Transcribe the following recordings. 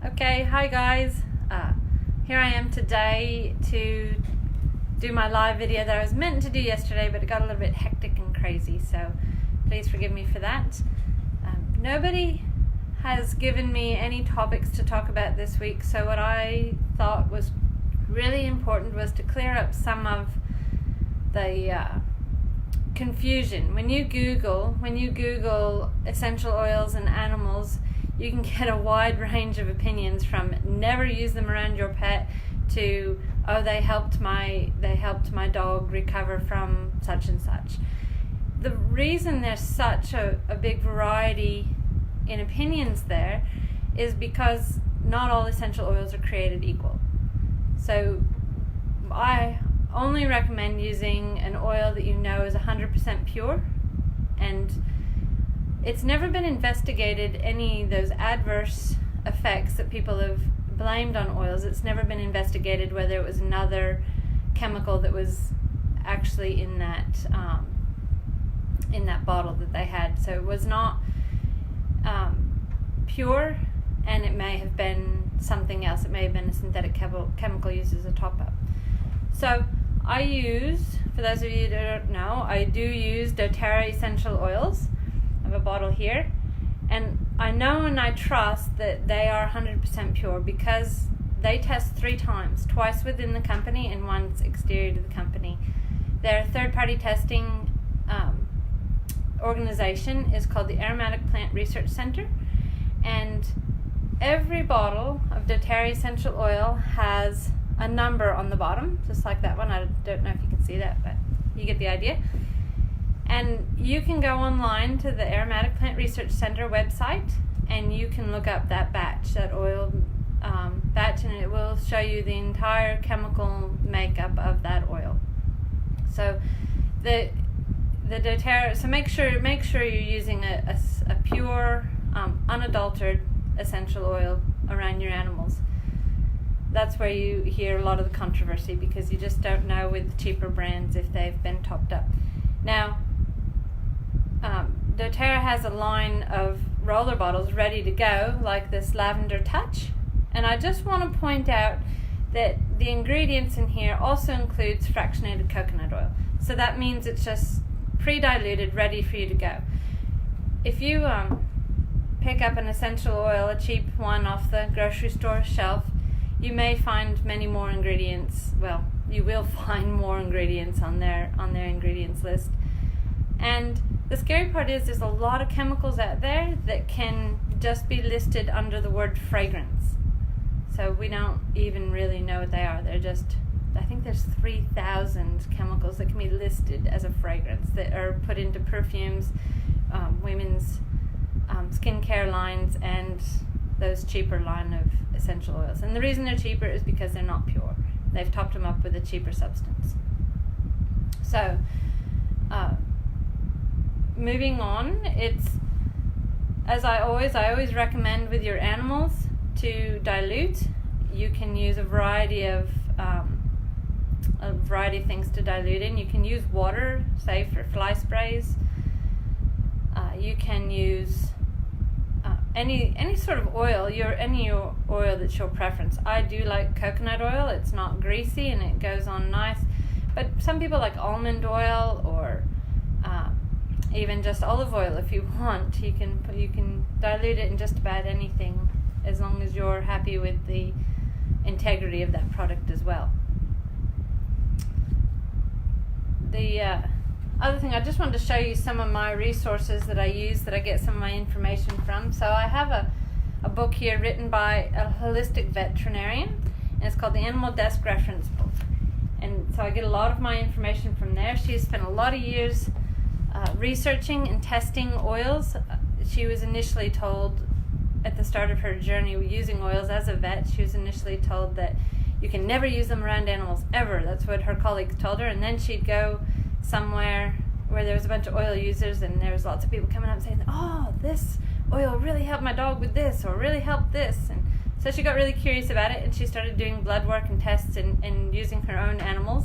Okay, hi guys. Here I am today to do my live video that I was meant to do yesterday, but it got a little bit hectic and crazy, so please forgive me for that. Nobody has given me any topics to talk about this week, so what I thought was really important was to clear up some of the confusion. When you Google essential oils and animals, you can get a wide range of opinions, from never use them around your pet to, oh, they helped my dog recover from such and such. The reason there's such a big variety in opinions there is because not all essential oils are created equal. So I only recommend using an oil that you know is 100% pure, and it's never been investigated, any of those adverse effects that people have blamed on oils. It's never been investigated whether it was another chemical that was actually in that bottle that they had. So it was not pure, and it may have been something else. It may have been a synthetic chemical used as a top-up. So I use, for those of you that don't know, I do use doTERRA essential oils. I have a bottle here, and I know and I trust that they are 100% pure because they test 3 times, twice within the company and once exterior to the company. Their third-party testing organization is called the Aromatic Plant Research Center, and every bottle of doTERRA essential oil has a number on the bottom, just like that one. I don't know if you can see that, but you get the idea. And you can go online to the Aromatic Plant Research Center website, and you can look up that batch, that oil batch, and it will show you the entire chemical makeup of that oil. So the doTERRA. So make sure you're using a pure, unadulterated essential oil around your animals. That's where you hear a lot of the controversy, because you just don't know with cheaper brands if they've been topped up. Now, doTERRA has a line of roller bottles ready to go, like this Lavender Touch, and I just want to point out that the ingredients in here also includes fractionated coconut oil. So that means it's just pre-diluted, ready for you to go. If you pick up an essential oil, a cheap one off the grocery store shelf, you may find many more ingredients. Well, you will find more ingredients on their ingredients list. And the scary part is there's a lot of chemicals out there that can just be listed under the word fragrance. So we don't even really know what they are. They're just, I think there's 3,000 chemicals that can be listed as a fragrance that are put into perfumes, women's skincare lines, and those cheaper line of essential oils. And the reason they're cheaper is because they're not pure. They've topped them up with a cheaper substance. So, moving on, it's, as I always recommend with your animals to dilute. You can use a variety of things to dilute in. You can use water, say for fly sprays. You can use any sort of oil, any oil that's your preference. I do like coconut oil. It's not greasy and it goes on nice. But some people like almond oil, or even just olive oil if you want. You can dilute it in just about anything, as long as you're happy with the integrity of that product as well. The other thing, I just wanted to show you some of my resources that I use, that I get some of my information from. So I have a book here written by a holistic veterinarian, and it's called the Animal Desk Reference Book. And so I get a lot of my information from there. She has spent a lot of years researching and testing oils. She was initially told, at the start of her journey using oils as a vet, she was initially told that you can never use them around animals, ever. That's what her colleagues told her. And then she'd go somewhere where there was a bunch of oil users, and there was lots of people coming up saying, oh, this oil really helped my dog with this, or really helped this. And so she got really curious about it, and she started doing blood work and tests and using her own animals,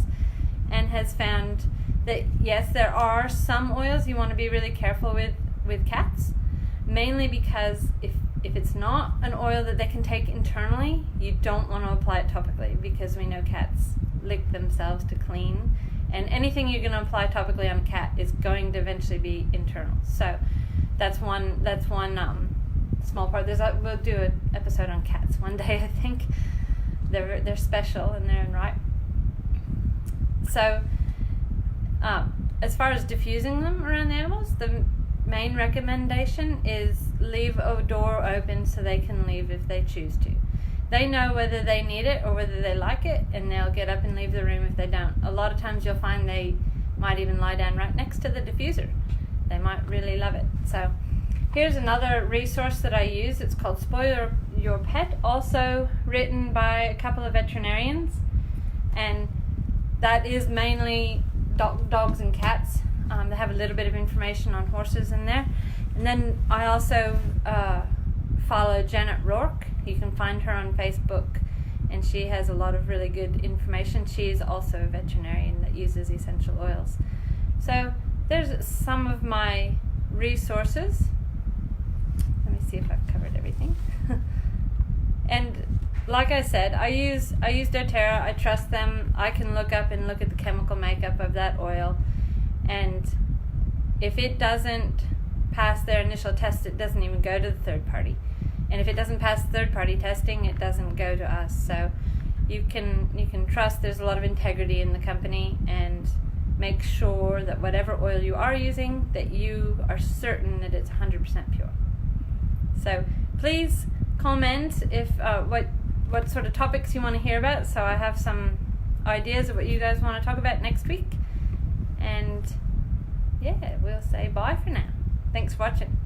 and has found that yes, there are some oils you want to be really careful with cats, mainly because if if it's not an oil that they can take internally, you don't want to apply it topically, because we know cats lick themselves to clean, and anything you're going to apply topically on a cat is going to eventually be internal. So that's one small part. We'll do an episode on cats one day. I think they're special in their own right. So as far as diffusing them around the animals, the main recommendation is leave a door open so they can leave if they choose to. They know whether they need it or whether they like it, and they'll get up and leave the room if they don't. A lot of times you'll find they might even lie down right next to the diffuser. They might really love it. So here's another resource that I use. It's called Spoil Your Pet, also written by a couple of veterinarians, and that is mainly dogs and cats. They have a little bit of information on horses in there. And then I also follow Janet Rourke. You can find her on Facebook, and she has a lot of really good information. She's also a veterinarian that uses essential oils. So there's some of my resources. Let me see if I've covered everything. And like I said, I use doTERRA. I trust them. I can look up and look at the chemical makeup of that oil, and if it doesn't pass their initial test, it doesn't even go to the third party. And if it doesn't pass third party testing, it doesn't go to us. So you can trust there's a lot of integrity in the company, and make sure that whatever oil you are using, that you are certain that it's 100% pure. So please comment if what sort of topics you want to hear about, so I have some ideas of what you guys want to talk about next week. And yeah, we'll say bye for now. Thanks for watching.